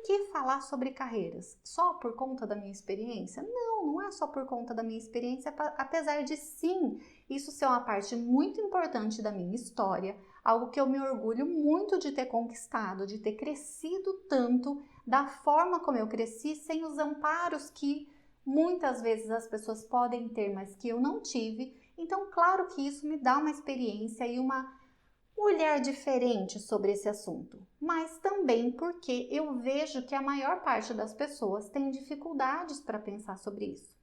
que falar sobre carreiras? Só por conta da minha experiência? Não, não é só por conta da minha experiência, apesar de sim, isso ser uma parte muito importante da minha história, algo que eu me orgulho muito de ter conquistado, de ter crescido tanto da forma como eu cresci, sem os amparos que muitas vezes as pessoas podem ter, mas que eu não tive. Então, claro que isso me dá uma experiência e um olhar diferente sobre esse assunto, mas também porque eu vejo que a maior parte das pessoas tem dificuldades para pensar sobre isso.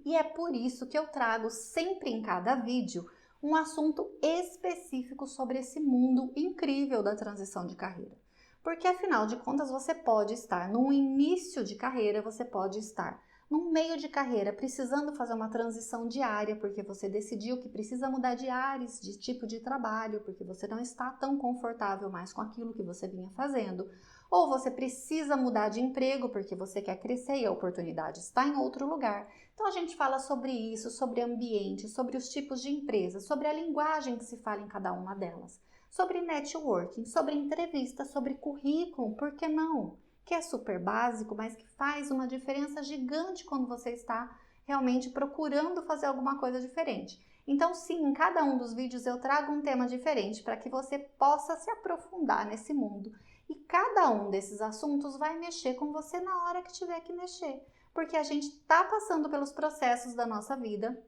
E é por isso que eu trago sempre em cada vídeo um assunto específico sobre esse mundo incrível da transição de carreira. Porque afinal de contas você pode estar no início de carreira, você pode estar no meio de carreira, precisando fazer uma transição diária, porque você decidiu que precisa mudar de áreas, de tipo de trabalho, porque você não está tão confortável mais com aquilo que você vinha fazendo. Ou você precisa mudar de emprego, porque você quer crescer e a oportunidade está em outro lugar. Então a gente fala sobre isso, sobre ambiente, sobre os tipos de empresas, sobre a linguagem que se fala em cada uma delas, sobre networking, sobre entrevista, sobre currículo, por que não? Que é super básico, mas que faz uma diferença gigante quando você está realmente procurando fazer alguma coisa diferente. Então sim, em cada um dos vídeos eu trago um tema diferente para que você possa se aprofundar nesse mundo. E cada um desses assuntos vai mexer com você na hora que tiver que mexer. Porque a gente está passando pelos processos da nossa vida,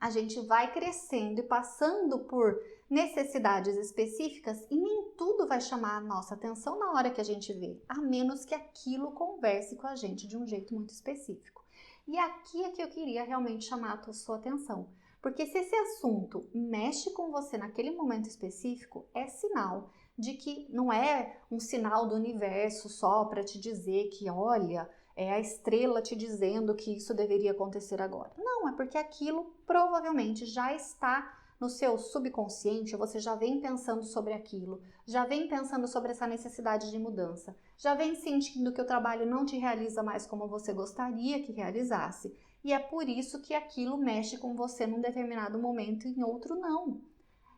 a gente vai crescendo e passando por necessidades específicas e nem tudo vai chamar a nossa atenção na hora que a gente vê, a menos que aquilo converse com a gente de um jeito muito específico. E aqui é que eu queria realmente chamar a sua atenção, porque se esse assunto mexe com você naquele momento específico, é sinal de que não é um sinal do universo só para te dizer que, olha, é a estrela te dizendo que isso deveria acontecer agora. Não, é porque aquilo provavelmente já está no seu subconsciente, você já vem pensando sobre aquilo, já vem pensando sobre essa necessidade de mudança, já vem sentindo que o trabalho não te realiza mais como você gostaria que realizasse. E é por isso que aquilo mexe com você num determinado momento e em outro não.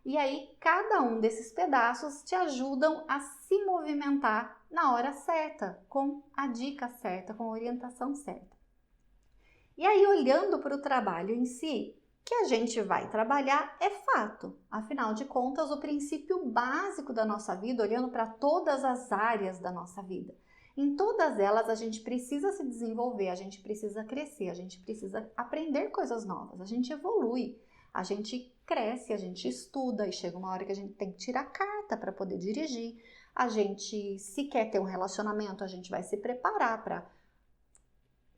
E aí, cada um desses pedaços te ajudam a se movimentar na hora certa, com a dica certa, com a orientação certa. E aí, olhando para o trabalho em si, que a gente vai trabalhar é fato. Afinal de contas, o princípio básico da nossa vida, olhando para todas as áreas da nossa vida. Em todas elas, a gente precisa se desenvolver, a gente precisa crescer, a gente precisa aprender coisas novas, a gente evolui. A gente cresce, a gente estuda e chega uma hora que a gente tem que tirar carta para poder dirigir. A gente, se quer ter um relacionamento, a gente vai se preparar para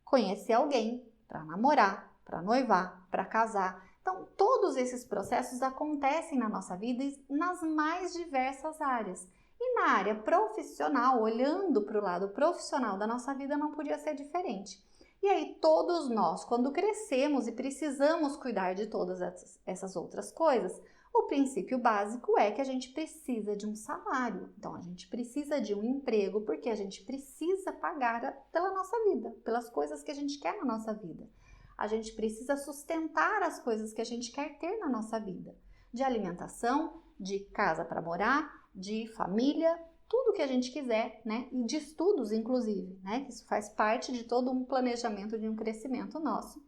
conhecer alguém, para namorar, para noivar, para casar. Então, todos esses processos acontecem na nossa vida e nas mais diversas áreas. E na área profissional, olhando para o lado profissional da nossa vida, não podia ser diferente. E aí, todos nós, quando crescemos e precisamos cuidar de todas essas outras coisas, o princípio básico é que a gente precisa de um salário. Então, a gente precisa de um emprego porque a gente precisa pagar pela nossa vida, pelas coisas que a gente quer na nossa vida. A gente precisa sustentar as coisas que a gente quer ter na nossa vida. De alimentação, de casa para morar, de família, tudo que a gente quiser, né? E de estudos, inclusive, né? Isso faz parte de todo um planejamento, de um crescimento nosso.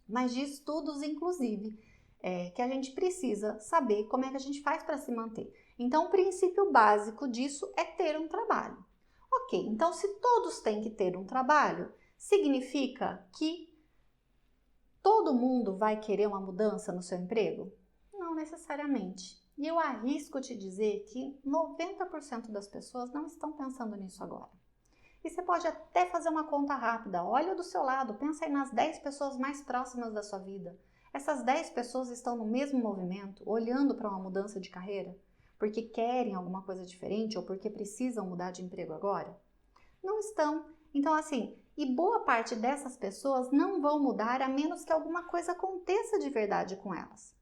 Mas de estudos, inclusive, que a gente precisa saber como é que a gente faz para se manter. Então, o princípio básico disso é ter um trabalho. Ok, então se todos têm que ter um trabalho, significa que todo mundo vai querer uma mudança no seu emprego? Não necessariamente. E eu arrisco te dizer que 90% das pessoas não estão pensando nisso agora. E você pode até fazer uma conta rápida. Olha do seu lado, pensa aí nas 10 pessoas mais próximas da sua vida. Essas 10 pessoas estão no mesmo movimento, olhando para uma mudança de carreira? Porque querem alguma coisa diferente ou porque precisam mudar de emprego agora? Não estão. Então, assim, e boa parte dessas pessoas não vão mudar a menos que alguma coisa aconteça de verdade com elas.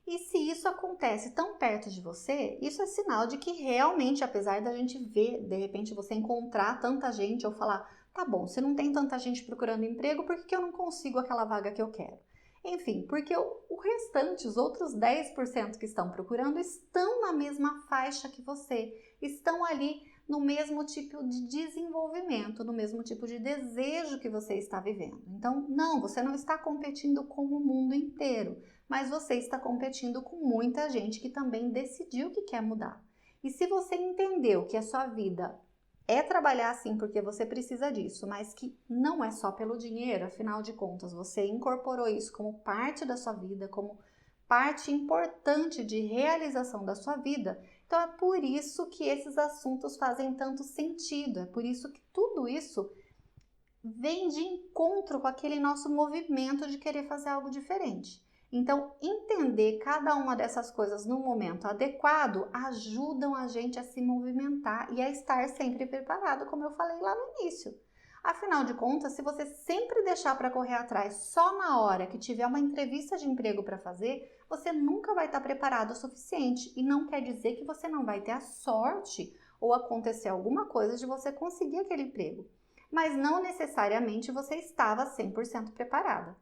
E se isso acontece tão perto de você, isso é sinal de que realmente, apesar da gente ver, de repente você encontrar tanta gente ou falar, tá bom, se não tem tanta gente procurando emprego, por que eu não consigo aquela vaga que eu quero? Enfim, porque o restante, os outros 10% que estão procurando, estão na mesma faixa que você, estão ali no mesmo tipo de desenvolvimento, no mesmo tipo de desejo que você está vivendo. Então, não, você não está competindo com o mundo inteiro, mas você está competindo com muita gente que também decidiu que quer mudar. E se você entendeu que a sua vida é trabalhar assim porque você precisa disso, mas que não é só pelo dinheiro, afinal de contas, você incorporou isso como parte da sua vida, como parte importante de realização da sua vida, então é por isso que esses assuntos fazem tanto sentido, é por isso que tudo isso vem de encontro com aquele nosso movimento de querer fazer algo diferente. Então, entender cada uma dessas coisas no momento adequado ajudam a gente a se movimentar e a estar sempre preparado, como eu falei lá no início. Afinal de contas, se você sempre deixar para correr atrás só na hora que tiver uma entrevista de emprego para fazer, você nunca vai estar preparado o suficiente e não quer dizer que você não vai ter a sorte ou acontecer alguma coisa de você conseguir aquele emprego. Mas não necessariamente você estava 100% preparada.